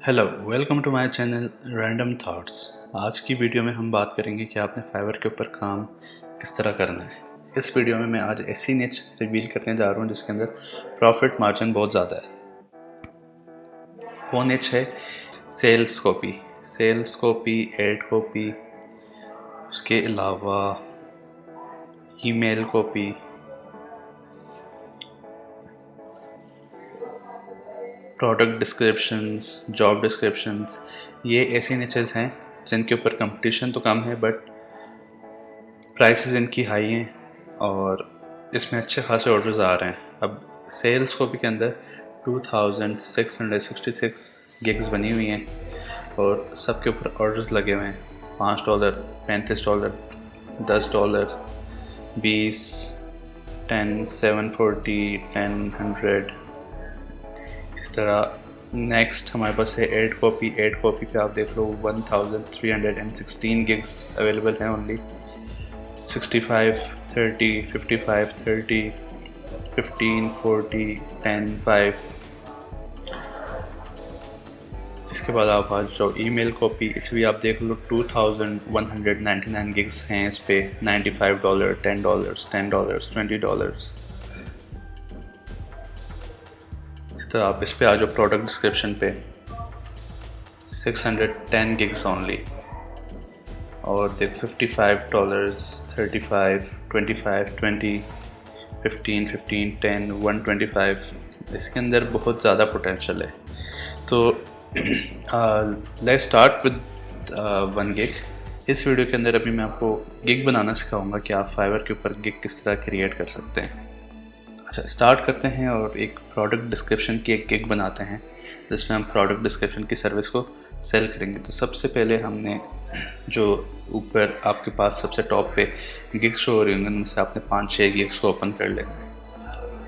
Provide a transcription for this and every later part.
Hello, welcome to my channel random thoughts. आज की video में हम बात करेंगे कि आपने फाइवर के ऊपर काम किस तरह करना है। इस वीडियो में मैं आज ऐसी निच रिवील करने जा रहा हूँ जिसके अंदर प्रॉफिट मार्जिन बहुत ज़्यादा है। वो निच है सेल्स कॉपी, एड कॉपी, उसके अलावा email copy, product descriptions, job descriptions. ये ऐसी निचेस हैं जिनके ऊपर कंपटीशन तो कम है बट प्राइसेस इनकी हाई हैं और इसमें अच्छे खासे ऑर्डर्स आ रहे हैं। अब सेल्स कॉपी के अंदर 2666 गिग्स बनी हुई हैं और सबके ऊपर ऑर्डर्स लगे हुए हैं। $5, $35, $10, 20, 10, 740, 10, 100। इस तरह नेक्स्ट हमारे पास है एड कॉपी पे आप देख लो 1316 गिग्स अवेलेबल हैं ओनली। 65, 30, 55, 30, 15, 40, 10, 5। इसके बाद आप आज जो ईमेल कॉपी इस भी आप देख लो 2199 गिग्स हैं इस पे। $95, $10, $10, $20। इसी तरह आप इस पे आ जाओ प्रोडक्ट डिस्क्रिप्शन पे 610 गिग्स ओनली और देख $55, 35, 25, 20, 15, 15, 10, 125। इसके अंदर बहुत ज़्यादा पोटेंशियल है। तो लेट्स स्टार्ट विद 1 गिग। इस वीडियो के अंदर अभी मैं आपको गिग बनाना सिखाऊंगा कि आप फाइवर के ऊपर गिग किस तरह क्रिएट कर सकते हैं। अच्छा, स्टार्ट करते हैं और एक प्रोडक्ट डिस्क्रिप्शन की एक गिग बनाते हैं जिसमें हम प्रोडक्ट डिस्क्रिप्शन की सर्विस को सेल करेंगे। तो सबसे पहले हमने जो ऊपर आपके पास सबसे टॉप पे गिग्स शो हो रही होंगे उनमें से आपने 5-6 गिग्स को ओपन कर लेना है।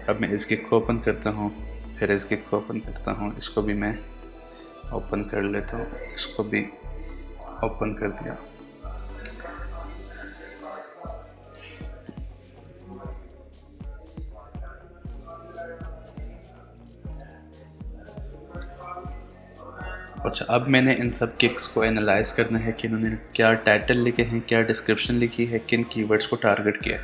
अब मैं इस गिग को ओपन करता हूँ, फिर इस गिग को ओपन करता हूँ, इसको भी मैं ओपन कर लेता हूँ, इसको भी ओपन कर दिया। अच्छा, अब मैंने इन सब गिग्स को एनालाइज करना है कि इन्होंने क्या टाइटल लिखे हैं, क्या डिस्क्रिप्शन लिखी है, किन कीवर्ड्स को टारगेट किया है।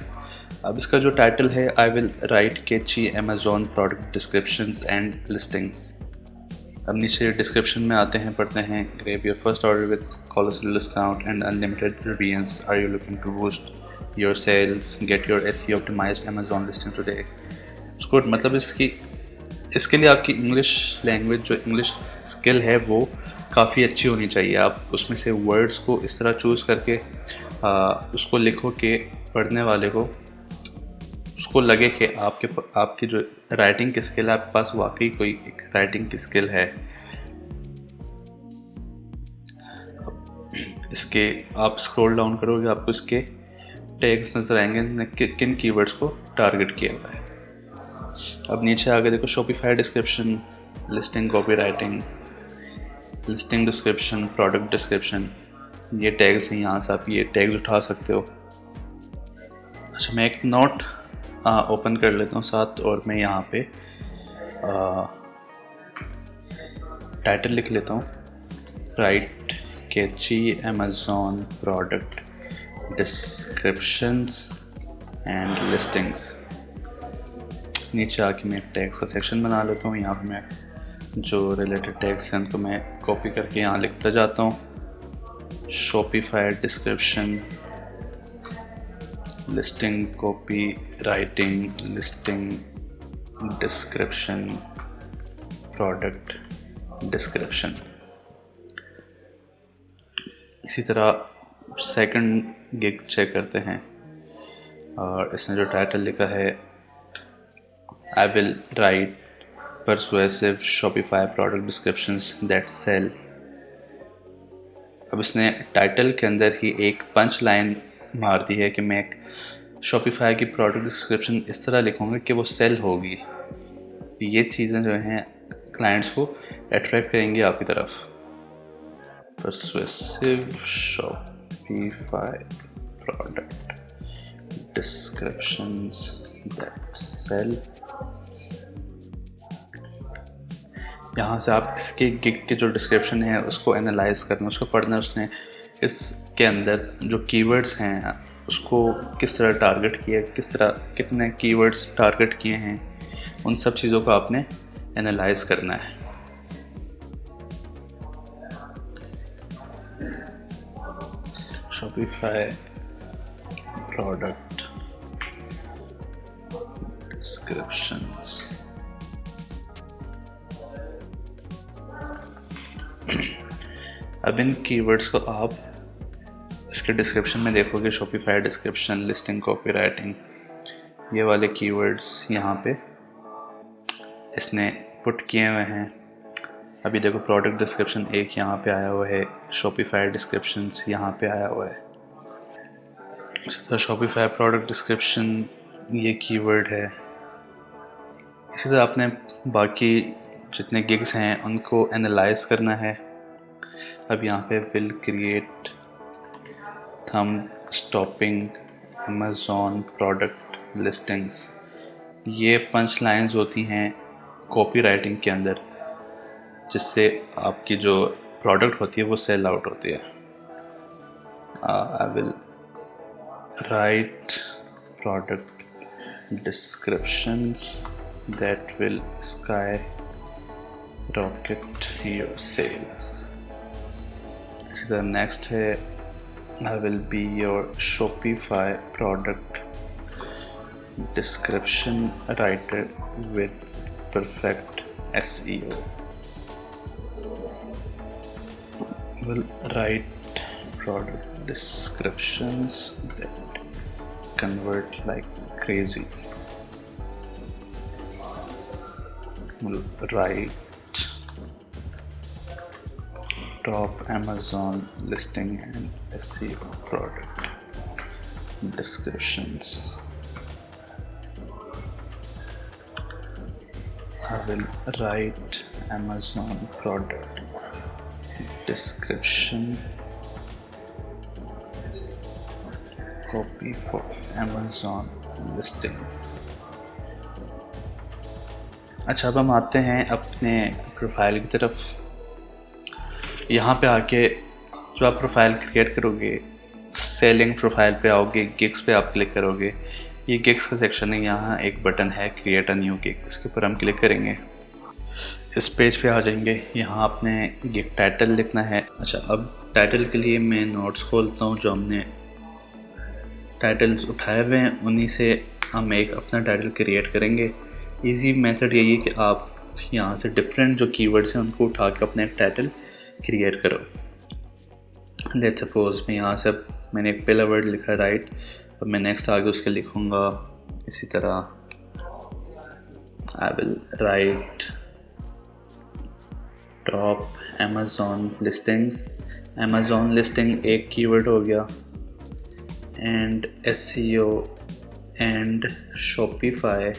अब इसका जो टाइटल है, I will write catchy Amazon product descriptions and listings. अब नीचे डिस्क्रिप्शन में आते हैं, पढ़ते हैं grab your first order with colossal discount and unlimited revisions. Are you looking to boost your sales, get your SEO optimized Amazon listing today. Good, मतलब इसके लिए आपकी इंग्लिश लैंग्वेज जो इंग्लिश स्किल है वो काफ़ी अच्छी होनी चाहिए। आप उसमें से वर्ड्स को इस तरह चूज़ करके उसको लिखो कि पढ़ने वाले को उसको लगे कि आपकी जो राइटिंग की स्किल है, आपके पास वाकई कोई एक राइटिंग की स्किल है। इसके आप स्क्रॉल डाउन करोगे, आपको इसके टैग्स नज़र आएंगे किन कीवर्ड्स को टारगेट किया हुआ है। अब नीचे आगे देखो Shopify description, listing copy writing, listing description, product description, ये टैग्स हैं। यहाँ से आप ये टैग्स उठा सकते हो। अच्छा, मैं एक नोट ओपन कर लेता हूँ साथ और मैं यहाँ पे टाइटल लिख लेता हूँ, write catchy Amazon product descriptions and listings. नीचे आके मैं टैग्स का सेक्शन बना लेता हूँ। यहाँ पे मैं जो रिलेटेड टैग्स हैं उनको मैं कॉपी करके यहाँ लिखता जाता हूँ। Shopify description, listing copy writing, listing description, product description. इसी तरह सेकंड गिग चेक करते हैं और इसने जो टाइटल लिखा है, I will write persuasive Shopify product descriptions that sell। अब इसने टाइटल के अंदर ही एक पंच लाइन मार दी है कि मैं एक शॉपिफाई की प्रोडक्ट डिस्क्रिप्शन इस तरह लिखूंगा कि वो सेल होगी। ये चीज़ें जो हैं क्लाइंट्स को अट्रैक्ट करेंगी आपकी तरफ। persuasive Shopify product descriptions that sell। यहाँ से आप इसके गिग के जो डिस्क्रिप्शन है उसको एनालाइज करना, उसको पढ़ना, उसने इसके अंदर जो कीवर्ड्स हैं उसको किस तरह टारगेट किया, किस तरह कितने कीवर्ड्स टारगेट किए हैं, उन सब चीज़ों को आपने एनालाइज करना है। Shopify product descriptions. अब इन कीवर्ड्स को आप इसके डिस्क्रिप्शन में देखोगे, शॉपिफाई डिस्क्रिप्शन, लिस्टिंग, कॉपीराइटिंग, ये वाले कीवर्ड्स यहाँ पे इसने पुट किए हुए हैं। अभी देखो प्रोडक्ट डिस्क्रिप्शन एक यहाँ पे आया हुआ है, शॉपिफाई डिस्क्रिप्शंस यहाँ पे आया हुआ है। तो शॉपिफाई प्रोडक्ट डिस्क्रिप्शन ये कीवर्ड है। इसी तरह आपने बाकी जितने गिग्स हैं उनको एनालाइज करना है। अब यहाँ पे will create thumb stopping Amazon product listings, ये पंच लाइन्स होती हैं कॉपी राइटिंग के अंदर, जिससे आपकी जो प्रोडक्ट होती है वो सेल आउट होती है। I will write product descriptions that will skyrocket your sales. इसी तरह नेक्स्ट है I will be your Shopify product description writer with perfect SEO. Will write product descriptions that convert like crazy. Will write top Amazon listing and SEO product descriptions. I will write Amazon product description copy for Amazon listing. अच्छा, अब हम आते हैं अपने profile की तरफ। यहाँ पे आके जो आप प्रोफाइल क्रिएट करोगे, सेलिंग प्रोफाइल पे आओगे, गिग्स पे आप क्लिक करोगे। ये गिग्स का सेक्शन है, यहाँ एक बटन है क्रिएट अ न्यू गिग, इसके ऊपर हम क्लिक करेंगे। इस पेज पे आ जाएंगे। यहाँ आपने गिग टाइटल लिखना है। अच्छा, अब टाइटल के लिए मैं नोट्स खोलता हूँ, जो हमने टाइटल्स उठाए हुए हैं उन्हीं से हम एक अपना टाइटल क्रिएट करेंगे। ईजी मेथड यही है कि आप यहाँ से डिफरेंट जो कीवर्ड्स हैं उनको उठा के अपने टाइटल क्रिएट करो। लेट्स सपोज मैं यहाँ से मैंने एक पहला वर्ड लिखा राइट, अब मैं नेक्स्ट आगे उसके लिखूँगा इसी तरह आई will right top Amazon listings. Amazon listing एक कीवर्ड हो गया, and SEO and Shopify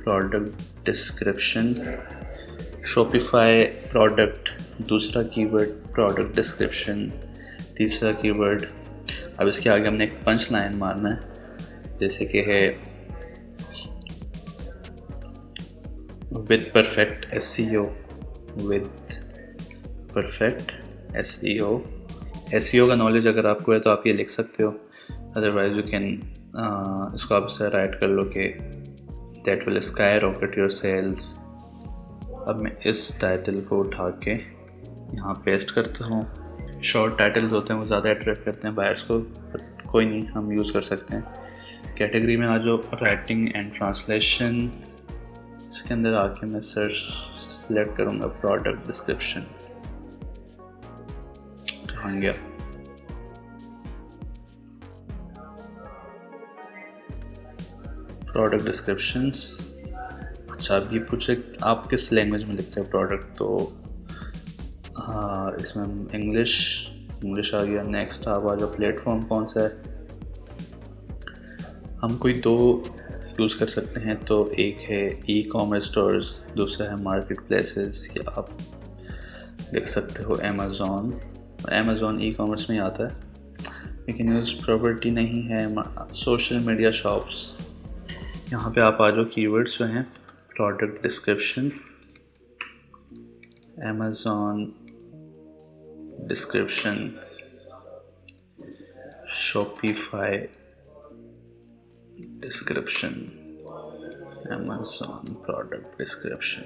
product description. Shopify product दूसरा कीवर्ड, प्रोडक्ट डिस्क्रिप्शन तीसरा कीवर्ड। अब इसके आगे हमने एक पंच लाइन मारना है, जैसे कि है with perfect SEO, with perfect SEO। SEO का नॉलेज अगर आपको है तो आप ये लिख सकते हो, अदरवाइज यू कैन इसको आप से राइट कर लो कि that will skyrocket your sales. अब मैं इस टाइटल को उठा के यहाँ पेस्ट करता हूँ। शॉर्ट टाइटल्स होते हैं वो ज़्यादा अट्रैक्ट करते हैं बायर्स को, बट कोई नहीं, हम यूज़ कर सकते हैं। कैटेगरी में आ जाओ, राइटिंग एंड ट्रांसलेशन। इसके अंदर आके मैं सर्च सिलेक्ट करूँगा प्रोडक्ट डिस्क्रिप्शन। कहाँ गया? Product descriptions. अच्छा, अब ये पूछे आप किस लैंग्वेज में लिखते हैं प्रोडक्ट, तो हाँ इसमें इंग्लिश आ गया। नेक्स्ट आप आ जाओ, प्लेटफॉर्म कौन सा है। हम कोई दो यूज़ कर सकते हैं, तो एक है ई-कॉमर्स स्टोर्स, दूसरा है मार्केट प्लेसेस, या आप लिख सकते हो अमेज़ॉन ई-कॉमर्स में ही आता है, लेकिन यूज़ प्रॉपर्टी नहीं है। सोशल मीडिया शॉप्स, यहाँ पे आप आ जाओ। कीवर्ड्स जो हैं product description, Amazon description, Shopify description, Amazon product description,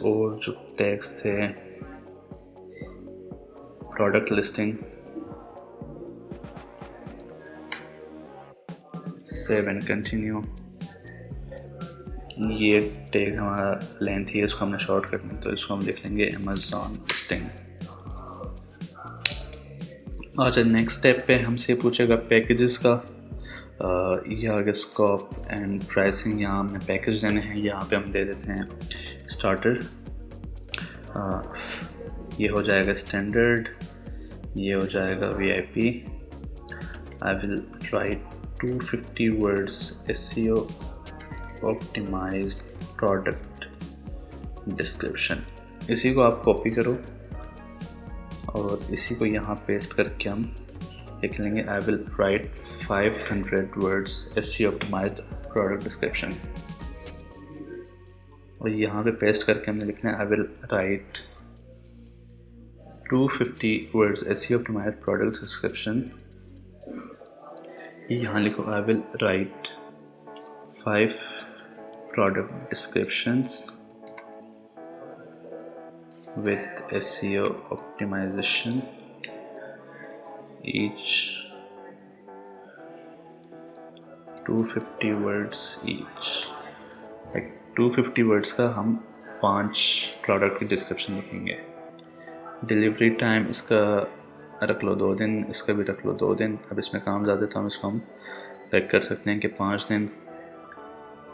और जो टैग्स थे product listing, save and continue. ये टैग हमारा लेंथ ही है, इसको हमने शॉर्ट करना है तो इसको हम लिख लेंगे अमेज़ॉन लिस्टिंग। और नेक्स्ट स्टेप पे हमसे पूछेगा पैकेजेस का। ये आ गया स्कोप एंड प्राइसिंग। यहाँ हमने पैकेज देने हैं, यहाँ पे हम दे देते हैं स्टार्टर। ये हो जाएगा स्टैंडर्ड, ये हो जाएगा VIP। I will write 250 words SEO optimised product description. इसी को आप कॉपी करो और इसी को यहाँ पेस्ट करके हम लिख लेंगे I will write 500 words SEO optimised product description. और यहाँ पे पेस्ट करके हमने लिखना है I will write 250 words SEO optimised product description. यहाँ लिखो I will write 5 product descriptions with SEO optimization, each 250 words each। 250 words का हम 5 प्रोडक्ट की डिस्क्रिप्शन लिखेंगे। डिलीवरी टाइम इसका रख लो 2 दिन, इसका भी रख लो 2 दिन। अब इसमें काम ज़्यादा तो हम इसको हम पैक कर सकते हैं कि 5 दिन।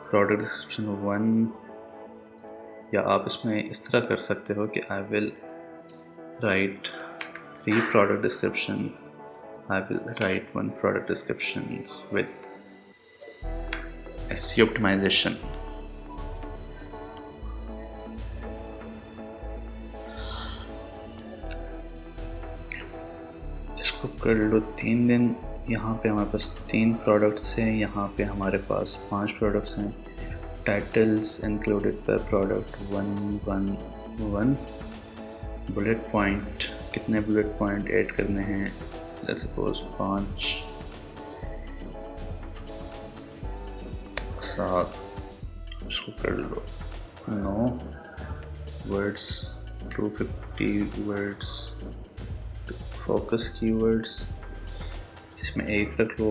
प्रोडक्ट डिस्क्रिप्शन 1, या आप इसमें इस तरह कर सकते हो कि I will write 3 product description, I will write 1 product description with SEO optimisation. इसको कर लो 3 दिन। यहाँ पे हमारे पास 3 प्रोडक्ट्स हैं, यहाँ पे हमारे पास 5 प्रोडक्ट्स हैं। टाइटल्स इंक्लूडेड पर प्रोडक्ट 111। बुलेट पॉइंट, कितने बुलेट पॉइंट ऐड करने हैं? लेट्स सपोज 5, 7, इसको कर लो 9 वर्ड्स, 250 वर्ड्स, फोकस कीवर्ड्स इसमें 1 रख लो।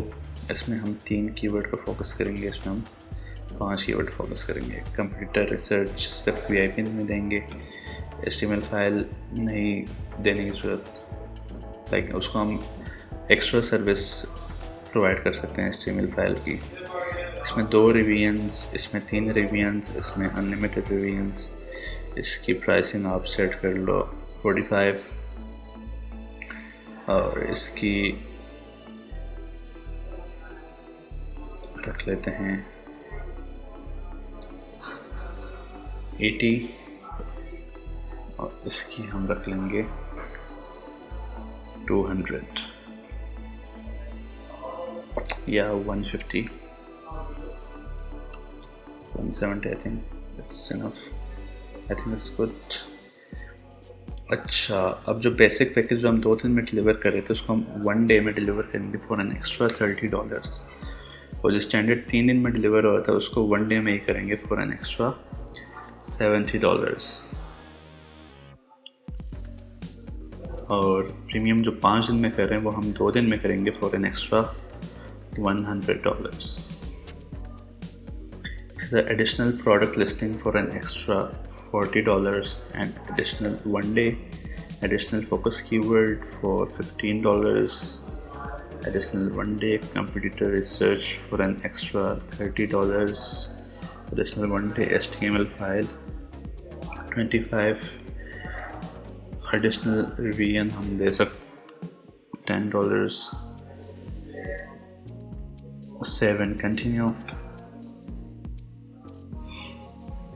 इसमें हम 3 कीवर्ड पर फोकस करेंगे, इसमें हम 5 कीवर्ड फोकस करेंगे। कंप्यूटर रिसर्च सिर्फ VIP में देंगे, HTML फाइल नहीं देने की ज़रूरत, लाइक उसको हम एक्स्ट्रा सर्विस प्रोवाइड कर सकते हैं HTML फाइल की। इसमें 2 रिवीजन्स, इसमें 3 रिवीजन्स, इसमें अनलिमिटेड रिवीजन्स। इसकी प्राइसिंग आप सेट कर लो 45 और इसकी रख लेते हैं 80 और इसकी हम रख लेंगे 200 या 150, 170। I think it's enough, I think it's good. अच्छा, अब जो बेसिक पैकेज जो हम 2 दिन में डिलीवर कर रहे थे उसको हम 1 डे में डिलीवर करेंगे फॉर एन एक्स्ट्रा $30। और जो स्टैंडर्ड 3 दिन में डिलीवर हो रहा था उसको 1 डे में ही करेंगे फॉर एन एक्स्ट्रा $70। और प्रीमियम जो 5 दिन में कर रहे हैं वो हम 2 दिन में करेंगे for an extra $100। Additional product listing for an extra $40 and additional 1 day, additional focus keyword for $15, additional 1 day competitor research for an extra $30, additional 1 day HTML file 25, additional revision हम दे सकते $10, save and continue।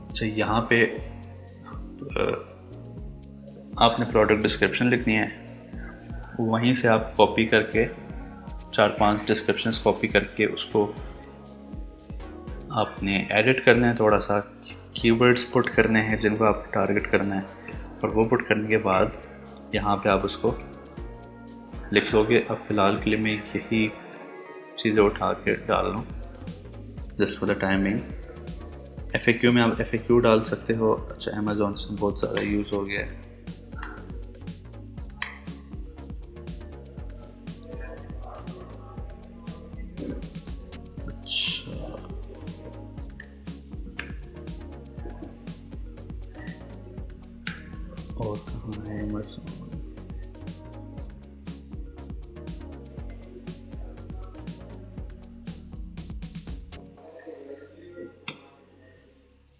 अच्छा, यहाँ पे आपने product description लिखनी है, वहीं से आप कॉपी करके 4-5 डिस्क्रिप्शंस कॉपी करके उसको आपने एडिट करना है, थोड़ा सा कीवर्ड्स पुट करने हैं जिनको आप टारगेट करना है, और वो पुट करने के बाद यहाँ पे आप उसको लिख लोगे। अब फ़िलहाल के लिए मैं यही चीज़ें उठा के डाल रहा हूँ just for the timing. FAQ में आप FAQ डाल सकते हो। अच्छा, अमेज़ॉन से बहुत ज़्यादा यूज़ हो गया है। अच्छा, और कहाँ है अमेज़ॉन?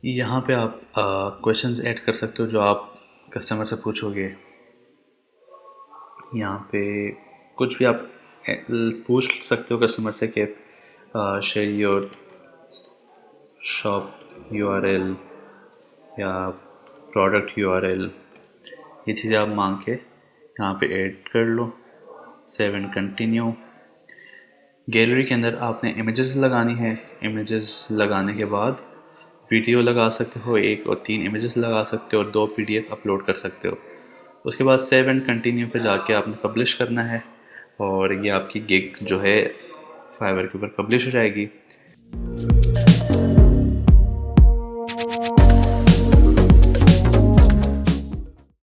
यहाँ पे आप क्वेश्चंस ऐड कर सकते हो जो आप कस्टमर से पूछोगे। यहाँ पे कुछ भी आप पूछ सकते हो कस्टमर से कि शेयर योर शॉप URL या प्रोडक्ट URL, ये चीज़ें आप मांग के यहाँ पे ऐड कर लो। Save and continue. गैलरी के अंदर आपने इमेजेस लगानी है। इमेजेस लगाने के बाद वीडियो लगा सकते हो, 1 और 3 इमेजेस लगा सकते हो और 2 PDF अपलोड कर सकते हो। उसके बाद सेव एंड कंटिन्यू पे जाके आपने पब्लिश करना है और ये आपकी गिग जो है फाइवर के ऊपर पब्लिश हो जाएगी।